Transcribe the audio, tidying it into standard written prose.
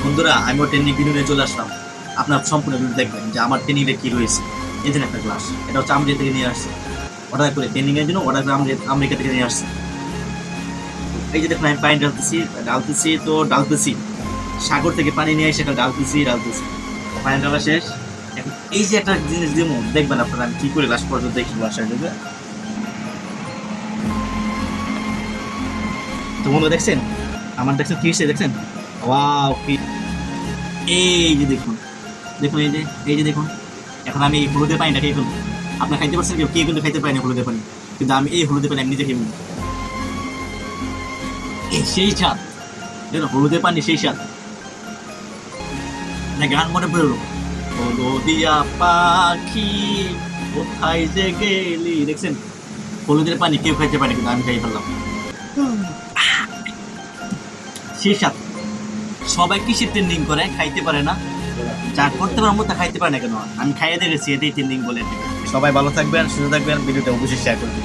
বন্ধুরা আমিও training video নিয়ে চলে আসলাম। আপনার সম্পূর্ণ ভিডিও দেখবেন যে আমার ট্রেনিংয়ে কি রয়েছে। এই যে একটা ক্লাস, এটা হচ্ছে আমেরিকা থেকে নিয়ে আসছে, অর্ডার করে ট্রেনিং এর জন্য অর্ডার করে আমেরিকা থেকে নিয়ে আসছে। এই যে দেখুন আমি পানি ডালতেছি সাগর থেকে পানি নিয়ে এসে এটা ডালতেছি পানি ডালা শেষ। এখন এই যে একটা জিনিস দিব দেখবেন আপনারা আমি কি করে লাস্ট পর্যন্ত দেখি বাসায় দেবে। তো বন্ধু দেখছেন আমার দেখছেন কি হয়েছে দেখছেন, ওয়াও কি, এই যে দেখুন দেখুন এই যে দেখুন এখন আমি এই হলুদের পানিটা খেয়ে ফেলবো। আপনার খাইতে পারছেন কেউ কিন্তু খাইতে পারেনি হলুদের পানি, কিন্তু আমি এই হলুদের পানি এমনিতে খেয়ে ফেলবো। সেই স্বাদ, দেখুন হলুদের পানি সেই স্বাদ না, গান মনে পড়লো হলদিয়া পাখি কোথায় যে গেলি, দেখছেন হলুদের পানি কেউ খাইতে পারে কিন্তু আমি খাই ফেললাম। সেই স্বাদ। সবাই কিসের ট্রেন্ডিং করে খাইতে পারে না, যা করতে পারবো তা খাইতে পারে না কেন, আমি খাইয়ে দেখেছি, এটাই ট্রেন্ডিং বলে। সবাই ভালো থাকবেন, সুস্থ থাকবেন, ভিডিওটা অবশ্যই শেয়ার করবেন।